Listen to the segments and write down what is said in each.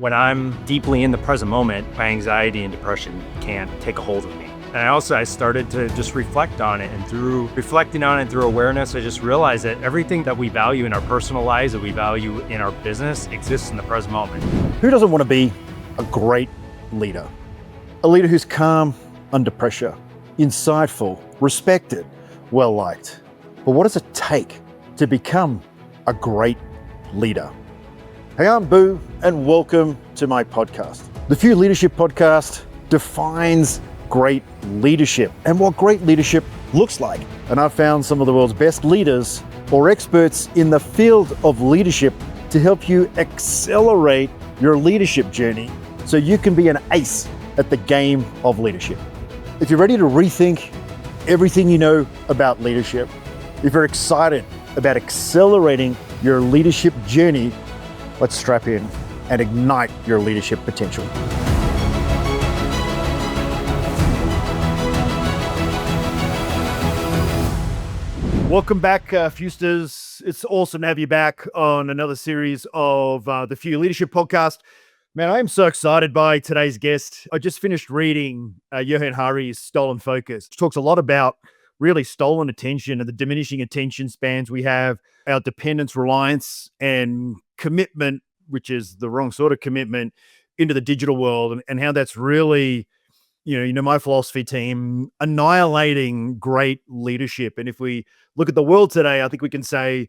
When I'm deeply in the present moment, my anxiety and depression can't take a hold of me. And I started to just reflect on it. And through reflecting on it, through awareness, I just realized that everything that we value in our personal lives, that we value in our business, exists in the present moment. Who doesn't want to be a great leader? A leader who's calm under pressure, insightful, respected, well-liked. But what does it take to become a great leader? Hey, I'm Boo, and welcome to my podcast. The Few Leadership Podcast defines great leadership and what great leadership looks like. And I've found some of the world's best leaders or experts in the field of leadership to help you accelerate your leadership journey so you can be an ace at the game of leadership. If you're ready to rethink everything you know about leadership, if you're excited about accelerating your leadership journey, let's strap in and ignite your leadership potential. Welcome back, Fewsters. It's awesome to have you back on another series of the Few Leadership Podcast. Man, I am so excited by today's guest. I just finished reading Johann Hari's Stolen Focus, which talks a lot about really stolen attention and the diminishing attention spans we have, our dependence, reliance, and commitment, which is the wrong sort of commitment, into the digital world, and how that's really, my philosophy team, annihilating great leadership. And if we look at the world today, I think we can say,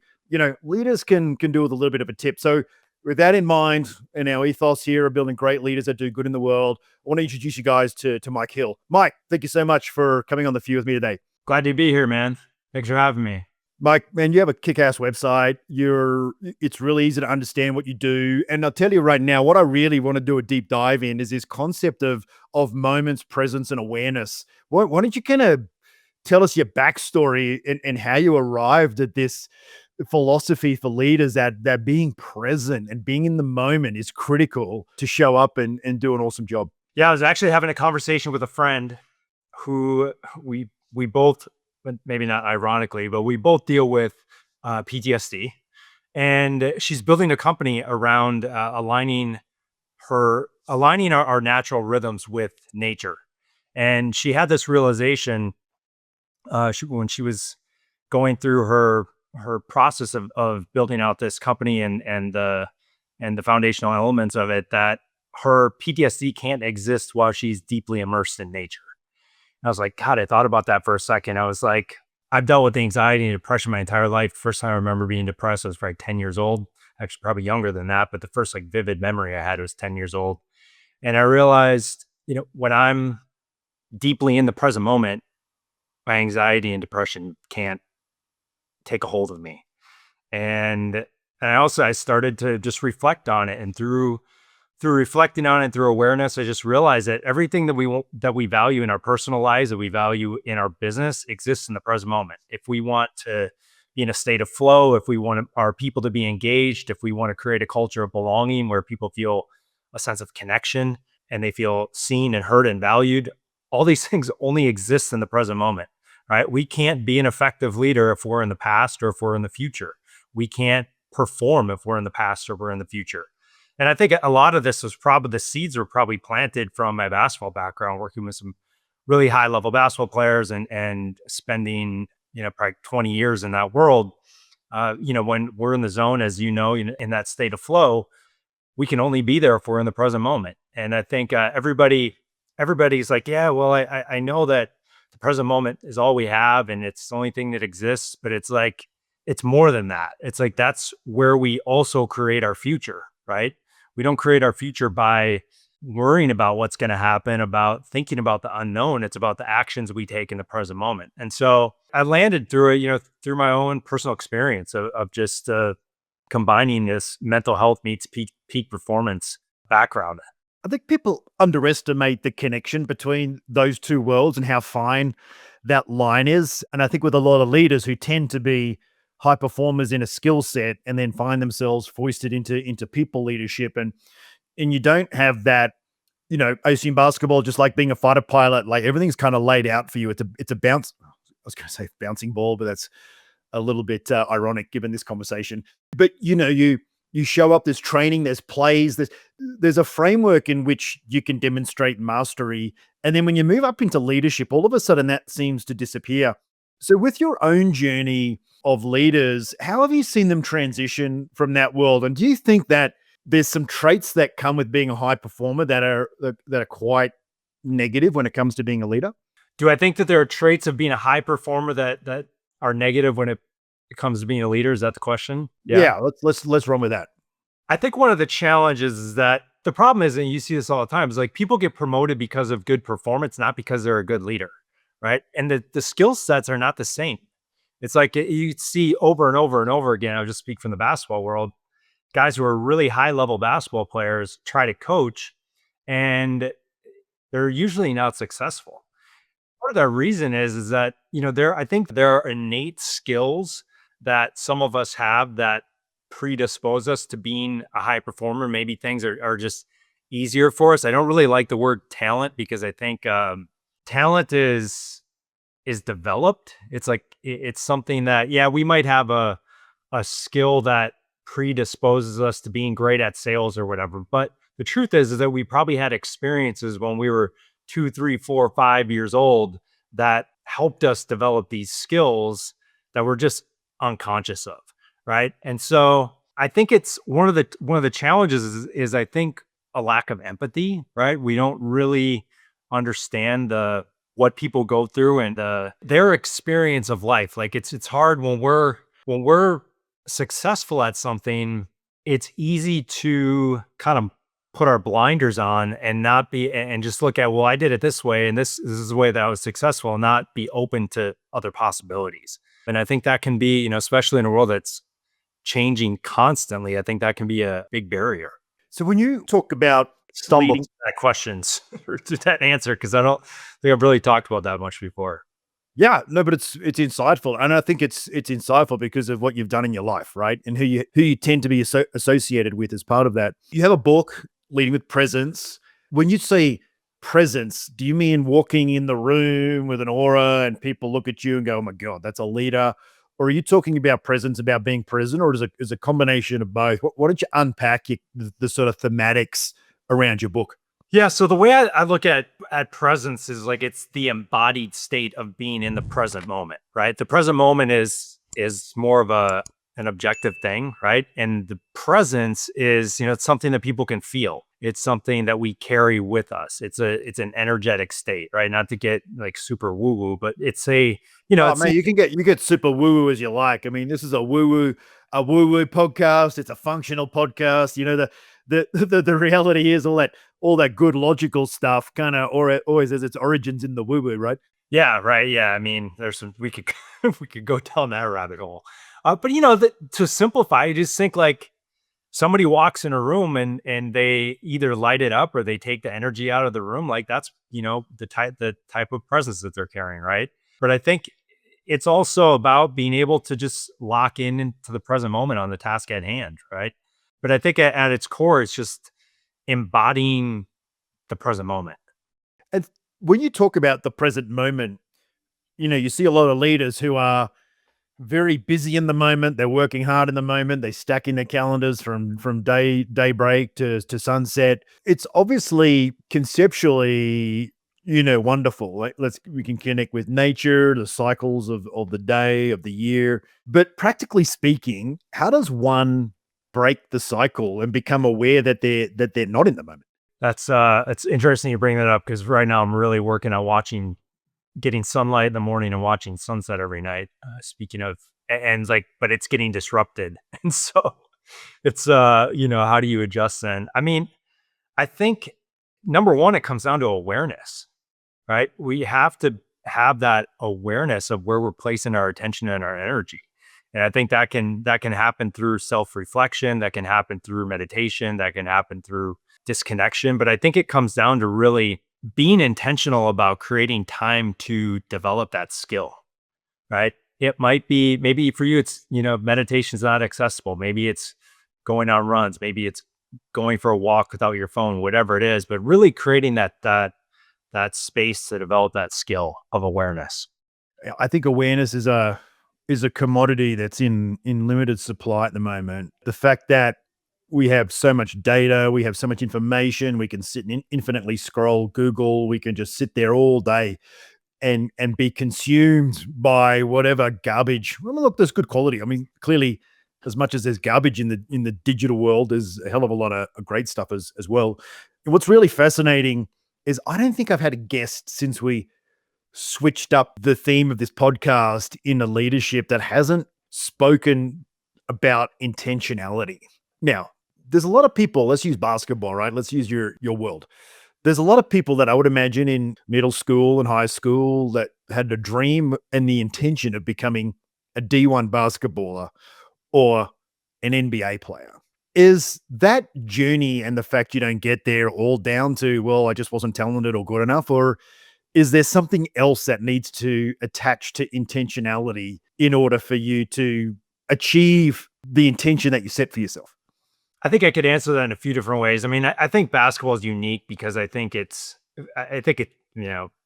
leaders can do with a little bit of a tip. So with that in mind, and our ethos here of building great leaders that do good in the world, I want to introduce you guys to Mike Hill. Mike, thank you so much for coming on The Few with me today. Glad to be here, man. Thanks for having me. Mike, man, you have a kick-ass website. It's really easy to understand what you do. And I'll tell you right now, what I really want to do a deep dive in is this concept of moments, presence, and awareness. Why don't you kind of tell us your backstory and how you arrived at this philosophy for leaders that being present and being in the moment is critical to show up and do an awesome job? Yeah, I was actually having a conversation with a friend who we both, maybe not ironically, but we both deal with PTSD. And she's building a company around aligning our natural rhythms with nature. And she had this realization when she was going through her process of building out this company and the foundational elements of it, that her PTSD can't exist while she's deeply immersed in nature. I was like, God, I thought about that for a second. I was like, I've dealt with anxiety and depression my entire life. First time I remember being depressed, I was probably 10 years old, actually probably younger than that. But the first vivid memory I had was 10 years old. And I realized, when I'm deeply in the present moment, my anxiety and depression can't take a hold of me. And I started to just reflect on it. And through reflecting on it, through awareness, I just realized that everything that we value in our personal lives, that we value in our business, exists in the present moment. If we want to be in a state of flow, if we want our people to be engaged, if we want to create a culture of belonging where people feel a sense of connection and they feel seen and heard and valued, all these things only exist in the present moment, right? We can't be an effective leader if we're in the past or if we're in the future. We can't perform if we're in the past or we're in the future. And I think a lot of this was the seeds were probably planted from my basketball background, working with some really high level basketball players and spending, probably 20 years in that world. When we're in the zone, as in that state of flow, we can only be there if we're in the present moment. And I think everybody's like, yeah, well, I know that the present moment is all we have and it's the only thing that exists, but it's like, it's more than that. It's like, that's where we also create our future, right? We don't create our future by worrying about what's going to happen, about thinking about the unknown. It's about the actions we take in the present moment. And so I landed through it, through my own personal experience of just combining this mental health meets peak performance background. I think people underestimate the connection between those two worlds and how fine that line is. And I think with a lot of leaders who tend to be high performers in a skill set and then find themselves foisted into people leadership, and you don't have that, I assume basketball, just like being a fighter pilot, like everything's kind of laid out for you. It's a bounce. I was going to say bouncing ball, but that's a little bit ironic given this conversation. But you show up, there's training, there's plays, there's a framework in which you can demonstrate mastery. And then when you move up into leadership, all of a sudden that seems to disappear. So, with your own journey of leaders, how have you seen them transition from that world? And do you think that there's some traits that come with being a high performer that are quite negative when it comes to being a leader? Do I think that there are traits of being a high performer that are negative when it comes to being a leader? Is that the question? Yeah, let's run with that. I think one of the challenges is that the problem is, and you see this all the time, is like people get promoted because of good performance, not because they're a good leader, right? And the skill sets are not the same. It's like you see over and over and over again. I'll just speak from the basketball world. Guys who are really high level basketball players try to coach, and they're usually not successful. Part of the reason is that I think there are innate skills that some of us have that predispose us to being a high performer. Maybe things are just easier for us. I don't really like the word talent because I think talent is developed. It's like it's something that we might have a skill that predisposes us to being great at sales or whatever. But the truth is that we probably had experiences when we were 2, 3, 4, 5 years old that helped us develop these skills that we're just unconscious of, right? And so I think it's one of the challenges is I think a lack of empathy, right? We don't really understand what people go through and their experience of life. Like it's hard when we're successful at something. It's easy to kind of put our blinders on and not be and just look at, well, I did it this way and this is the way that I was successful, and not be open to other possibilities. And I think that can be, especially in a world that's changing constantly, I think that can be a big barrier. So, when you talk about Stumbled leading, to that questions or to that answer because I don't think I've really talked about that much before. yeah, no, but it's insightful, and I think it's insightful because of what you've done in your life, right? And who you tend to be associated with as part of that. You have a book, Leading with Presence. When you say presence, do you mean walking in the room with an aura and people look at you and go, "Oh my god, that's a leader"? Or are you talking about presence, about being present, or is a combination of both? Why don't you unpack the sort of thematics around your book? Yeah, so the way I look at presence is like it's the embodied state of being in the present moment, right? The present moment is more of an objective thing, right? And the presence is, it's something that people can feel. It's something that we carry with us. It's an energetic state, right? Not to get like super woo woo, but it's Oh it's man, you get super woo woo as you like. I mean, this is a woo woo podcast. It's a functional podcast. The reality is all that good logical stuff kind of or always has its origins in the woo woo, right? yeah, right. Yeah, I mean, there's some we could we could go down that rabbit hole. But to simplify, you just think like somebody walks in a room and they either light it up or they take the energy out of the room. Like that's the type of presence that they're carrying, right? But I think it's also about being able to just lock in into the present moment on the task at hand, right? But I think at its core, it's just embodying the present moment. And when you talk about the present moment, you see a lot of leaders who are very busy in the moment. They're working hard in the moment. They stack in their calendars from daybreak to sunset. It's obviously conceptually, wonderful. Like we can connect with nature, the cycles of the day, of the year. But practically speaking, how does one break the cycle and become aware that they're not in the moment? It's interesting you bring that up because right now I'm really working on getting sunlight in the morning and watching sunset every night. Speaking of, and like, but it's getting disrupted. And so it's, how do you adjust then? I mean, I think number one, it comes down to awareness, right? We have to have that awareness of where we're placing our attention and our energy. And I think that can happen through self-reflection, that can happen through meditation, that can happen through disconnection. But I think it comes down to really being intentional about creating time to develop that skill, right? It might be maybe for you, it's, meditation is not accessible. Maybe it's going on runs. Maybe it's going for a walk without your phone, whatever it is, but really creating that space to develop that skill of awareness. I think awareness is a commodity that's in limited supply at the moment. The fact that we have so much data, we have so much information, we can sit and infinitely scroll Google, we can just sit there all day and be consumed by whatever garbage. Well, look, there's good quality. I mean, clearly, as much as there's garbage in the digital world, there's a hell of a lot of great stuff as well. And what's really fascinating is I don't think I've had a guest since we switched up the theme of this podcast into leadership that hasn't spoken about intentionality. Now, there's a lot of people, let's use basketball, right? Let's use your world. There's a lot of people that I would imagine in middle school and high school that had a dream and the intention of becoming a D1 basketballer or an NBA player. Is that journey and the fact you don't get there all down to, well, I just wasn't talented or good enough? Or is there something else that needs to attach to intentionality in order for you to achieve the intention that you set for yourself? I think I could answer that in a few different ways. I mean, I think basketball is unique because I think it,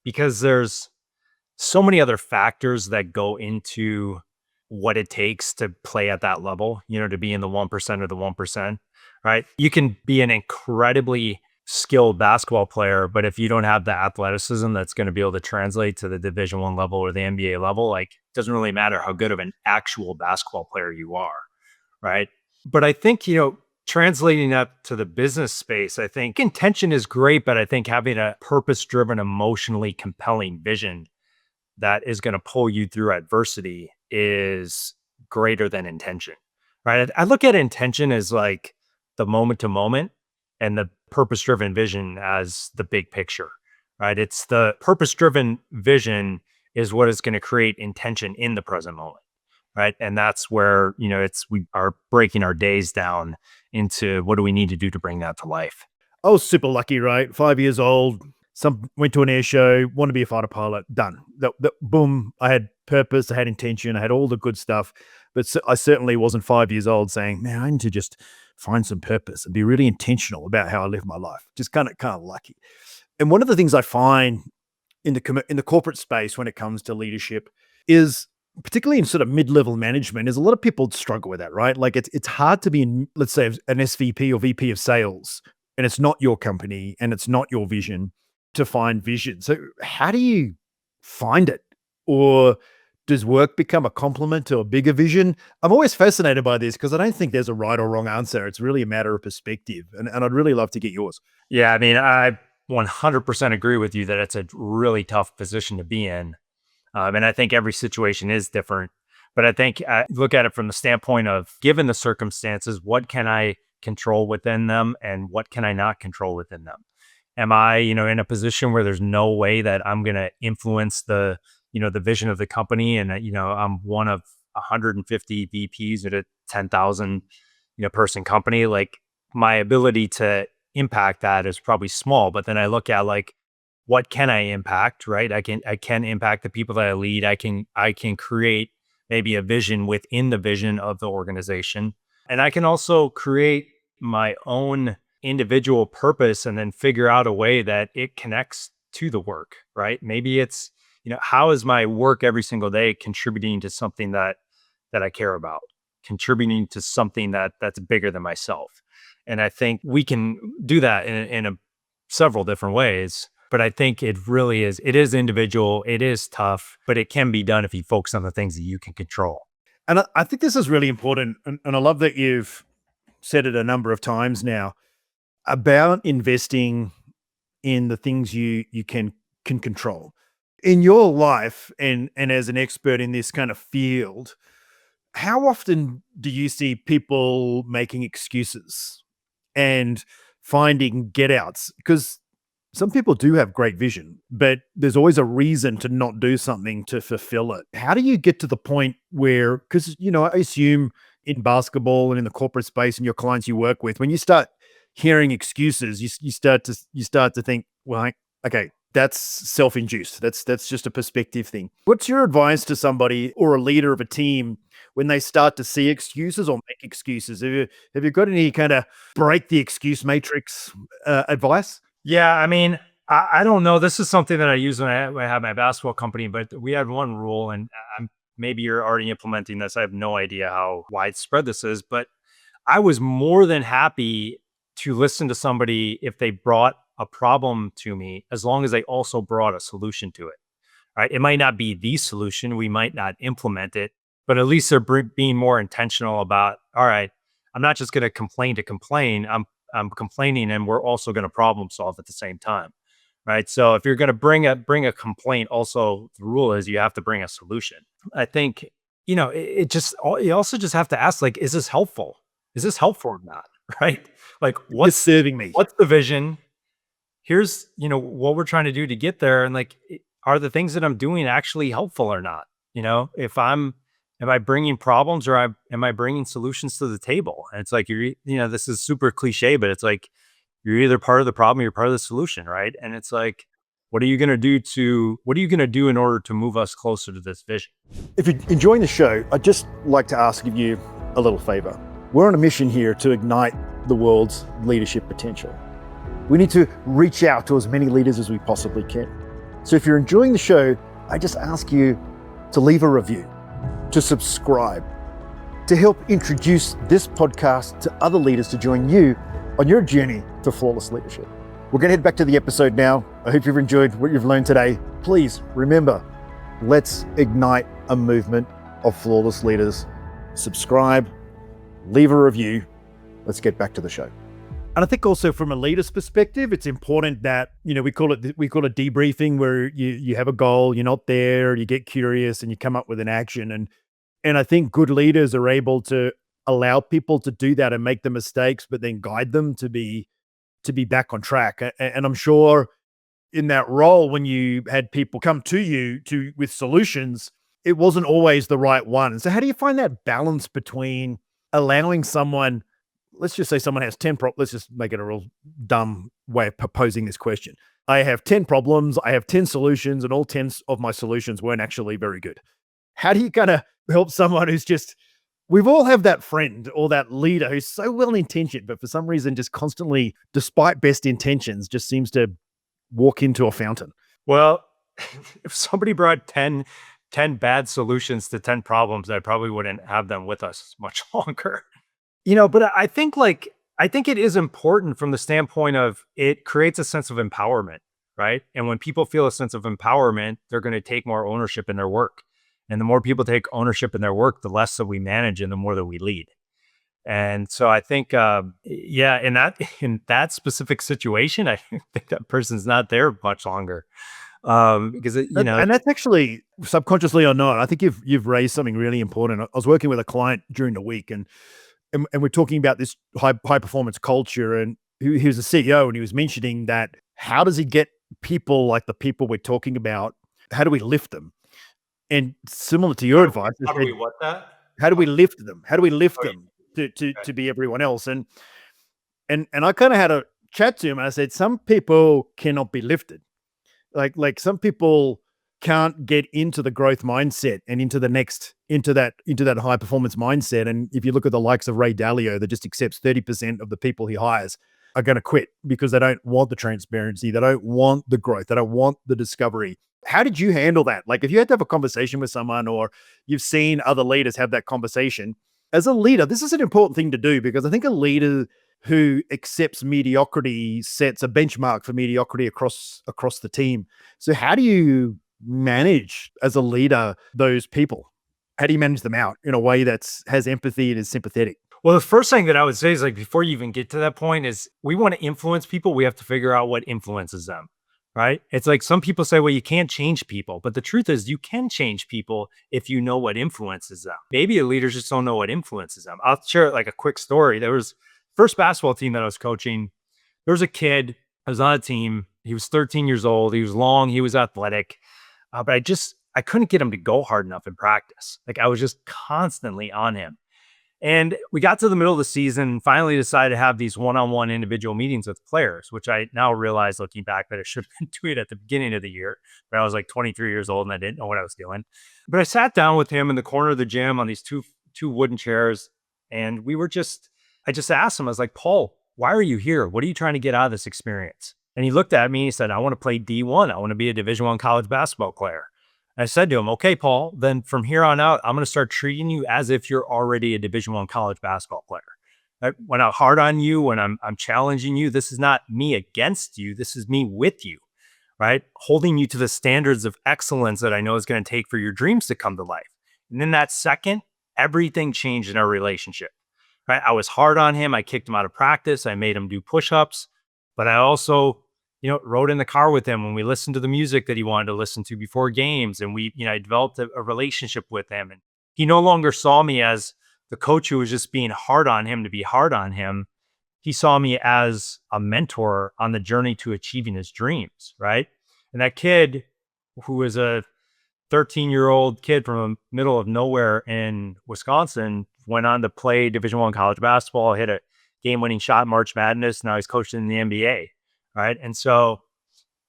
because there's so many other factors that go into what it takes to play at that level, to be in the 1% or the 1%, right? You can be an incredibly skilled basketball player, but if you don't have the athleticism that's going to be able to translate to the Division 1 level or the NBA level, like, it doesn't really matter how good of an actual basketball player you are, right? But I think, translating that to the business space, I think intention is great, but I think having a purpose-driven, emotionally compelling vision that is going to pull you through adversity is greater than intention, right? I look at intention as like the moment to moment and the purpose-driven vision as the big picture, right? It's the purpose-driven vision is what is going to create intention in the present moment, right? And that's where, we are breaking our days down into what do we need to do to bring that to life. I was super lucky, right? 5 years old, went to an air show, want to be a fighter pilot, done. Boom, I had purpose, I had intention, I had all the good stuff. But I certainly wasn't 5 years old saying, man, I need to just find some purpose and be really intentional about how I live my life. Just kind of lucky. And one of the things I find in the corporate space when it comes to leadership is, particularly in sort of mid-level management, is a lot of people struggle with that, right? Like it's hard to be in, let's say, an SVP or VP of sales, and it's not your company and it's not your vision, to find vision. So how do you find it? Or does work become a complement to a bigger vision? I'm always fascinated by this because I don't think there's a right or wrong answer. It's really a matter of perspective. And I'd really love to get yours. Yeah, I mean, I 100% agree with you that it's a really tough position to be in. And I think every situation is different. But I think I look at it from the standpoint of, given the circumstances, what can I control within them and what can I not control within them? Am I, in a position where there's no way that I'm going to influence the vision of the company? And, I'm one of 150 VPs at a 10,000, person company. Like, my ability to impact that is probably small. But then I look at, like, what can I impact, right? I can impact the people that I lead. I can create maybe a vision within the vision of the organization. And I can also create my own individual purpose and then figure out a way that it connects to the work, right? Maybe it's, how is my work every single day contributing to something that I care about, contributing to something that's bigger than myself. And I think we can do that in several different ways. But I think it is individual, it is tough, but it can be done if you focus on the things that you can control. And I think this is really important. And I love that you've said it a number of times now about investing in the things you can control. In your life and as an expert in this kind of field, how often do you see people making excuses and finding get outs? Because some people do have great vision, but there's always a reason to not do something to fulfill it. How do you get to the point where, because, I assume in basketball and in the corporate space and your clients you work with, when you start hearing excuses, you start to think, well, okay, that's self-induced. That's just a perspective thing. What's your advice to somebody or a leader of a team when they start to see excuses or make excuses? Have you got any kind of break the excuse matrix advice? Yeah, I mean, I don't know. This is something that I use when I have my basketball company, but we had one rule, and maybe you're already implementing this. I have no idea how widespread this is, but I was more than happy to listen to somebody if they brought a problem to me, as long as they also brought a solution to it. Right? It might not be the solution. We might not implement it, but at least they're being more intentional about, all right, I'm not just going to complain to complain. I'm complaining and we're also going to problem solve at the same time. Right. So if you're going to bring a complaint, also the rule is you have to bring a solution. I think, you also just have to ask, like, is this helpful? Is this helpful or not? Right. Like, What's serving me? what's the vision? Here's, what we're trying to do to get there. And like, are the things that I'm doing actually helpful or not? Am I bringing problems, or am I bringing solutions to the table? And it's like, this is super cliche, but it's like, you're either part of the problem or you're part of the solution. Right. And it's like, what are you going to do in order to move us closer to this vision? If you're enjoying the show, I'd just like to ask of you a little favor. We're on a mission here to ignite the world's leadership potential. We need to reach out to as many leaders as we possibly can. So if you're enjoying the show, I just ask you to leave a review, to subscribe, to help introduce this podcast to other leaders to join you on your journey to flawless leadership. We're going to head back to the episode now. I hope you've enjoyed what you've learned today. Please remember, let's ignite a movement of flawless leaders. Subscribe, leave a review. Let's get back to the show. And I think also from a leader's perspective, it's important that, we call it debriefing, where you have a goal, you're not there, you get curious and you come up with an action. And I think good leaders are able to allow people to do that and make the mistakes, but then guide them to be back on track. And I'm sure in that role, when you had people come to you with solutions, it wasn't always the right one. And so how do you find that balance between allowing someone, let's just say someone has 10 problems. Let's just make it a real dumb way of posing this question. I have 10 problems. I have 10 solutions, and all 10 of my solutions weren't actually very good. How do you kind of help someone who's we've all have that friend or that leader who's so well-intentioned, but for some reason just constantly, despite best intentions, just seems to walk into a fountain? Well, if somebody brought 10 bad solutions to 10 problems, I probably wouldn't have them with us much longer. But I think it is important from the standpoint of it creates a sense of empowerment, right? And when people feel a sense of empowerment, they're going to take more ownership in their work. And the more people take ownership in their work, the less that we manage and the more that we lead. And so I think, in that specific situation, I think that person's not there much longer. Because and that's actually, subconsciously or not, I think you've raised something really important. I was working with a client during the week, and we're talking about this high performance culture, and he was a CEO, and he was mentioning that how does he get people like the people we're talking about? How do we lift them? And similar to your advice, how do we what that? How do we lift them? How do we lift them to be everyone else? And I kind of had a chat to him, and I said, some people cannot be lifted. Like some people can't get into the growth mindset and into that high performance mindset. And if you look at the likes of Ray Dalio, that just accepts 30% of the people he hires are going to quit because they don't want the transparency, they don't want the growth, they don't want the discovery. How did you handle that? Like, if you had to have a conversation with someone, or you've seen other leaders have that conversation, as a leader, this is an important thing to do, because I think a leader who accepts mediocrity sets a benchmark for mediocrity across the team. So how do you manage, as a leader, those people? How do you manage them out in a way that has empathy and is sympathetic? Well, the first thing that I would say is, like, before you even get to that point, is we want to influence people. We have to figure out what influences them, right? It's like some people say, well, you can't change people. But the truth is, you can change people if you know what influences them. Maybe the leaders just don't know what influences them. I'll share like a quick story. There was first basketball team that I was coaching. There was a kid who was on a team. He was 13 years old. He was long. He was athletic. But I couldn't get him to go hard enough in practice. Like, I was just constantly on him. And we got to the middle of the season and finally decided to have these one-on-one individual meetings with players, which I now realize, looking back, that I should have been doing it at the beginning of the year. But I was like 23 years old and I didn't know what I was doing. But I sat down with him in the corner of the gym on these two wooden chairs. And I just asked him, I was like, Paul, why are you here? What are you trying to get out of this experience? And he looked at me and he said, I want to play D1. I want to be a Division I college basketball player. I said to him, okay, Paul, then from here on out, I'm going to start treating you as if you're already a Division I college basketball player. When I'm hard on you, when I'm challenging you, this is not me against you. This is me with you, right? Holding you to the standards of excellence that I know is going to take for your dreams to come to life. And in that second, everything changed in our relationship, right? I was hard on him. I kicked him out of practice. I made him do push-ups, but I also, rode in the car with him when we listened to the music that he wanted to listen to before games. And I developed a relationship with him. And he no longer saw me as the coach who was just being hard on him to be hard on him. He saw me as a mentor on the journey to achieving his dreams, right? And that kid, who was a 13-year-old kid from the middle of nowhere in Wisconsin, went on to play Division I college basketball, hit a game-winning shot in March Madness. Now he's coaching in the NBA, right? And so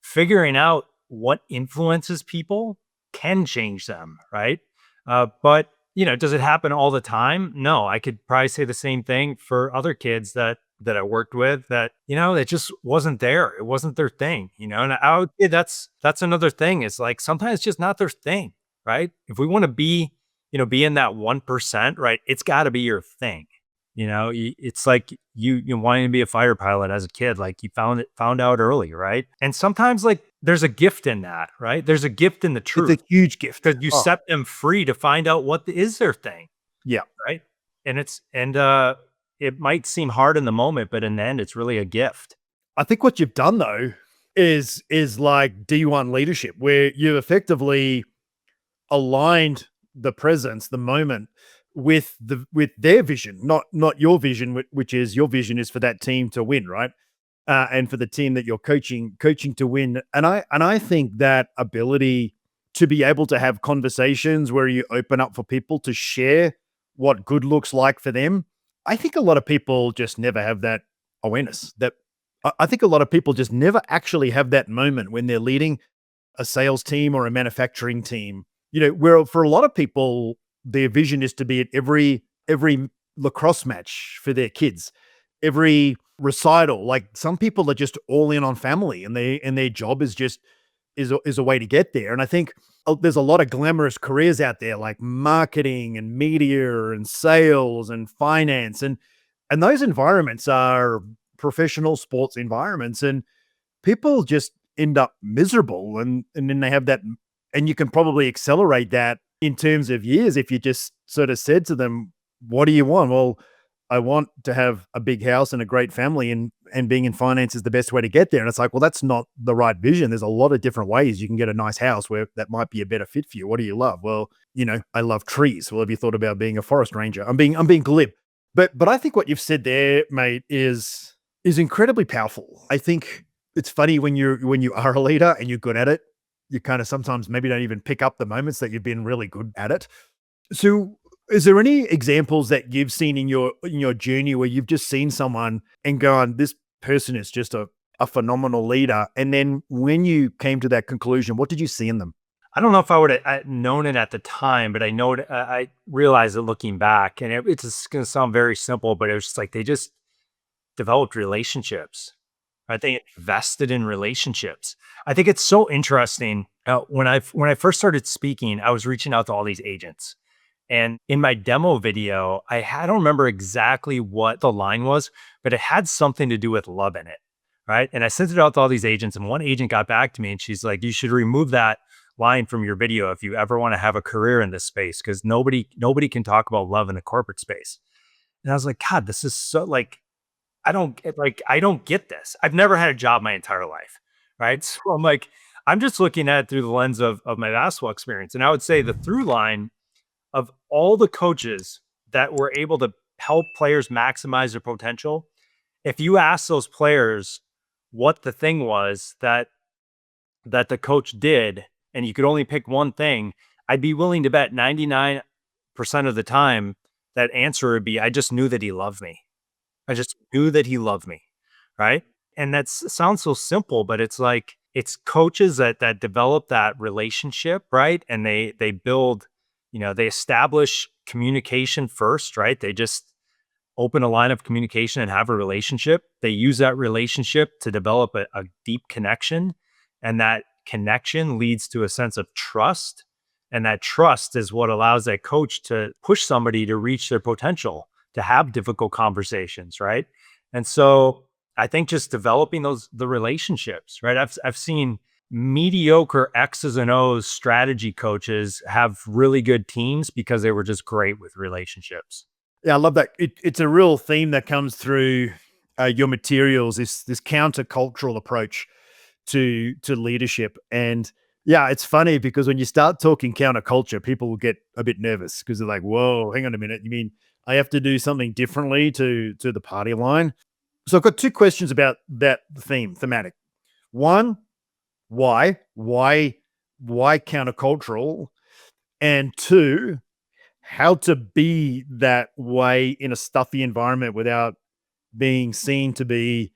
figuring out what influences people can change them, right? But does it happen all the time? No, I could probably say the same thing for other kids that I worked with that, it just wasn't there. It wasn't their thing, and I would say that's another thing. Is like, sometimes it's just not their thing, right? If we want to be, be in that 1%, right? It's got to be your thing. It's like you wanting to be a fighter pilot as a kid, like you found out early, right? And sometimes like there's a gift in that, right? There's a gift in the truth. It's a huge gift because you set them free to find out what is their thing. Yeah. Right. And it might seem hard in the moment, but in the end, it's really a gift. I think what you've done though is like D1 leadership, where you've effectively aligned the presence, the moment, with their vision, not your vision, which is your vision is for that team to win, right? And for the team that you're coaching to win. And I think that ability to be able to have conversations where you open up for people to share what good looks like for them. I think a lot of people just never have that awareness. That I think a lot of people just never actually have that moment when they're leading a sales team or a manufacturing team. Where for a lot of people, their vision is to be at every lacrosse match for their kids, every recital. Like, some people are just all in on family, and their job is just is a way to get there. And I think there's a lot of glamorous careers out there, like marketing and media and sales and finance, and those environments are professional sports environments, and people just end up miserable. And then they have that, and you can probably accelerate that in terms of years if you just sort of said to them, what do you want? Well, I want to have a big house and a great family, and being in finance is the best way to get there. And it's like, well, that's not the right vision. There's a lot of different ways you can get a nice house where that might be a better fit for you. What do you love? Well, I love trees. Well, have you thought about being a forest ranger? I'm being glib. But I think what you've said there, mate, is incredibly powerful. I think it's funny when you are a leader and you're good at it, you kind of sometimes maybe don't even pick up the moments that you've been really good at it. So is there any examples that you've seen in your journey where you've just seen someone and gone, this person is just a phenomenal leader? And then when you came to that conclusion, what did you see in them? I don't know if I would have known it at the time, but I realized it looking back, and it's going to sound very simple, but it was just like they just developed relationships, right? They invested in relationships. I think it's so interesting. When I first started speaking, I was reaching out to all these agents. And in my demo video, I don't remember exactly what the line was, but it had something to do with love in it, right? And I sent it out to all these agents, and one agent got back to me and she's like, you should remove that line from your video if you ever want to have a career in this space, because nobody can talk about love in the corporate space. And I was like, God, this is so like, I don't get this. I've never had a job my entire life, right? So I'm like, I'm just looking at it through the lens of my basketball experience. And I would say the through line of all the coaches that were able to help players maximize their potential, if you ask those players what the thing was that the coach did, and you could only pick one thing, I'd be willing to bet 99% of the time that answer would be, I just knew that he loved me. I just knew that he loved me, right? And that sounds so simple, but it's like, it's coaches that develop that relationship, right? And they build, they establish communication first, right? They just open a line of communication and have a relationship. They use that relationship to develop a deep connection. And that connection leads to a sense of trust. And that trust is what allows that coach to push somebody to reach their potential, to have difficult conversations, right? And so I think just developing the relationships, right? I've seen mediocre X's and O's strategy coaches have really good teams because they were just great with relationships. Yeah, I love that. It's a real theme that comes through your materials. This countercultural approach to leadership, and yeah, it's funny because when you start talking counterculture, people will get a bit nervous because they're like, "Whoa, hang on a minute! You mean I have to do something differently to the party line?" So I've got two questions about that thematic. One, why, why countercultural, and two, how to be that way in a stuffy environment without being seen to be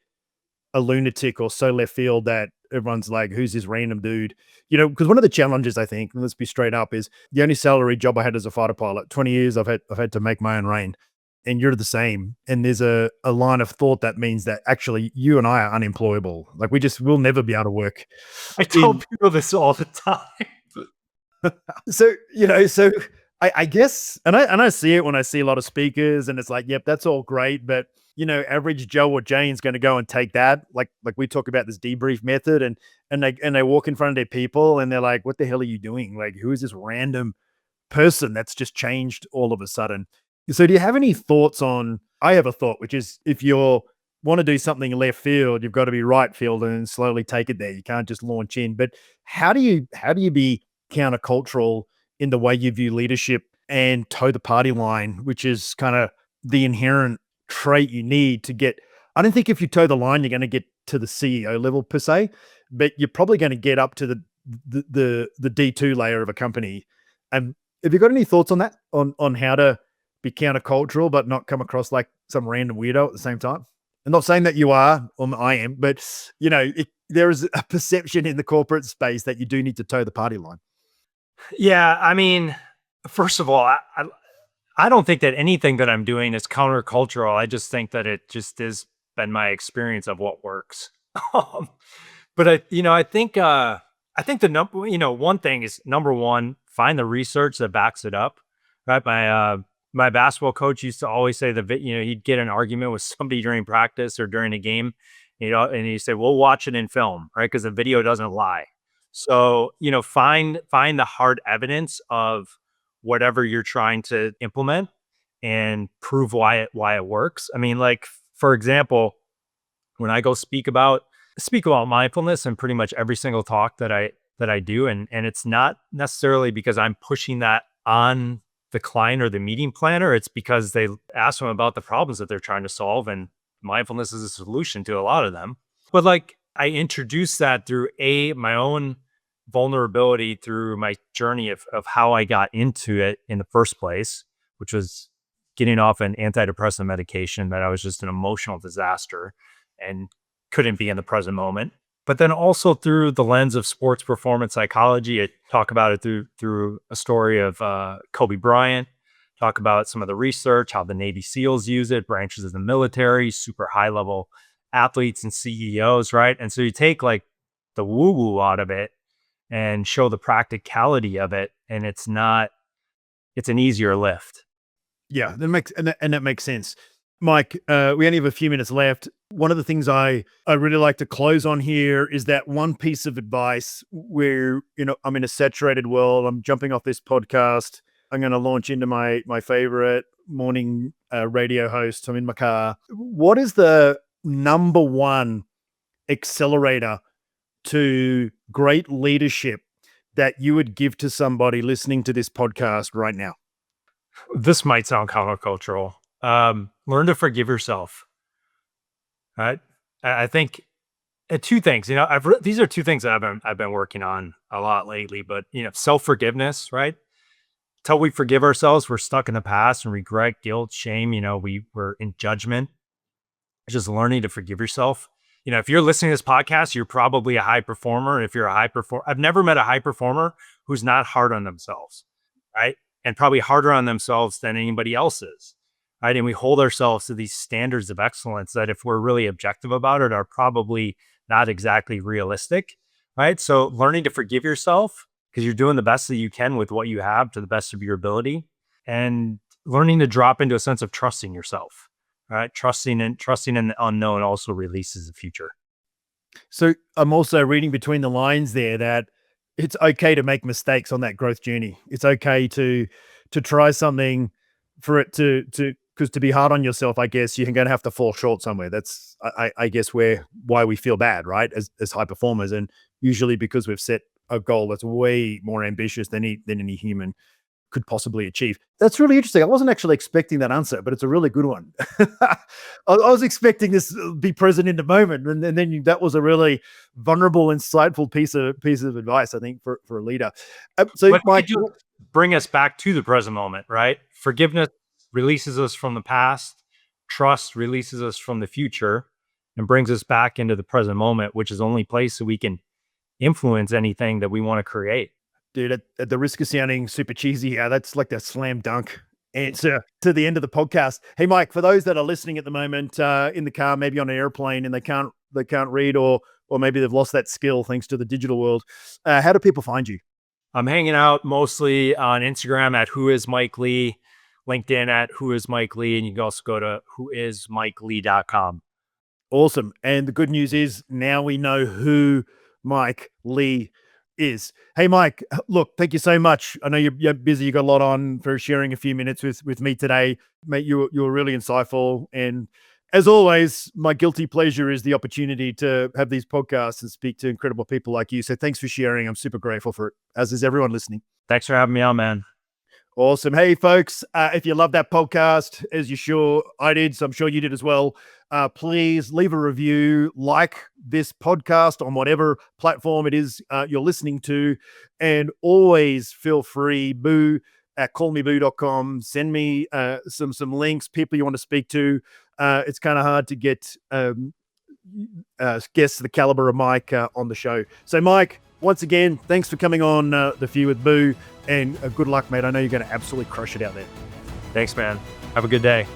a lunatic or so left field that everyone's like, who's this random dude? Because one of the challenges, I think, and let's be straight up, is the only salary job I had as a fighter pilot. 20 years I've had to make my own rain. And you're the same. And there's a line of thought that means that actually you and I are unemployable. Like we'll never be able to work. I tell people this all the time. So I guess, and I see it when I see a lot of speakers, and it's like, yep, that's all great, but average Joe or Jane's going to go and take that, like we talk about this debrief method, and they walk in front of their people, and they're like, what the hell are you doing? Like, who is this random person that's just changed all of a sudden? So, do you have any thoughts on? I have a thought, which is if you want to do something left field, you've got to be right field and slowly take it there. You can't just launch in. But how do you be countercultural in the way you view leadership and toe the party line, which is kind of the inherent trait you need to get? I don't think if you toe the line, you're going to get to the CEO level per se, but you're probably going to get up to the D2 layer of a company. Have you got any thoughts on that? On how to be countercultural but not come across like some random weirdo at the same time? I'm not saying that you are, or I am, but there is a perception in the corporate space that you do need to toe the party line. Yeah, I mean, first of all, I don't think that anything that I'm doing is countercultural. I just think that it just has been my experience of what works. But I think the one thing is, number one, find the research that backs it up. Right, my basketball coach used to always say he'd get an argument with somebody during practice or during a game, and he'd say, "We'll watch it in film, right? Because the video doesn't lie." So, find the hard evidence of whatever you're trying to implement and prove why it works. I mean, like, for example, when I go speak about mindfulness in pretty much every single talk that I do, and it's not necessarily because I'm pushing that on the client or the meeting planner. It's because they ask them about the problems that they're trying to solve, and mindfulness is a solution to a lot of them. But like, I introduced that through my own vulnerability, through my journey of how I got into it in the first place, which was getting off an antidepressant medication that I was just an emotional disaster and couldn't be in the present moment. But then also through the lens of sports performance psychology, I talk about it through a story of Kobe Bryant, talk about some of the research, how the Navy SEALs use it, branches of the military, super high level athletes and CEOs, right? And so you take like the woo-woo out of it and show the practicality of it, and it's an easier lift. Yeah, that makes sense. Mike, we only have a few minutes left. One of the things I really like to close on here is that one piece of advice where, I'm in a saturated world. I'm jumping off this podcast. I'm going to launch into my favorite morning radio host. I'm in my car. What is the number one accelerator to great leadership that you would give to somebody listening to this podcast right now? This might sound countercultural. Learn to forgive yourself. Right. I think two things, these are two things that I've been working on a lot lately, but self-forgiveness, right? Until we forgive ourselves, we're stuck in the past and regret, guilt, shame. We're in judgment. Just learning to forgive yourself. If you're listening to this podcast, you're probably a high performer. If you're a high performer, I've never met a high performer who's not hard on themselves, right? And probably harder on themselves than anybody else is. Right. And we hold ourselves to these standards of excellence that, if we're really objective about it, are probably not exactly realistic. Right. So learning to forgive yourself because you're doing the best that you can with what you have to the best of your ability. And learning to drop into a sense of trusting yourself, right? Trusting in the unknown also releases the future. So I'm also reading between the lines there that it's okay to make mistakes on that growth journey. It's okay to try something for it to because to be hard on yourself, I guess you're going to have to fall short somewhere. That's I guess why we feel bad, right? As high performers, and usually because we've set a goal that's way more ambitious than any human could possibly achieve. That's really interesting. I wasn't actually expecting that answer, but it's a really good one. I was expecting this be present in the moment, and then that was a really vulnerable, insightful piece of advice, I think, for a leader. So, But Mike, you bring us back to the present moment, right? Forgiveness releases us from the past. Trust releases us from the future and brings us back into the present moment, which is the only place that we can influence anything that we want to create. dude, at the risk of sounding super cheesy, that's like the slam dunk answer to the end of the podcast. Hey, Mike, for those that are listening at the moment in the car, maybe on an airplane, and they can't read, or maybe they've lost that skill thanks to the digital world, how do people find you? I'm hanging out mostly on Instagram at Who Is Mike Lee, LinkedIn at Who Is Mike Lee, and you can also go to whoismikelee.com. Awesome. And the good news is now we know who Mike Lee is. Hey, Mike, look, thank you so much. I know you're busy. You got a lot on, for sharing a few minutes with me today. Mate, you were really insightful. And as always, my guilty pleasure is the opportunity to have these podcasts and speak to incredible people like you. So thanks for sharing. I'm super grateful for it, as is everyone listening. Thanks for having me on, man. Awesome. Hey, folks, if you love that podcast, as you sure I did, so I'm sure you did as well, please leave a review, like this podcast on whatever platform it is you're listening to, and always feel free, boo at callmeboo.com. Send me some links, people you want to speak to. It's kind of hard to get guests the caliber of Mike on the show. So, Mike, once again, thanks for coming on The Few with Boo, and good luck, mate. I know you're going to absolutely crush it out there. Thanks, man. Have a good day.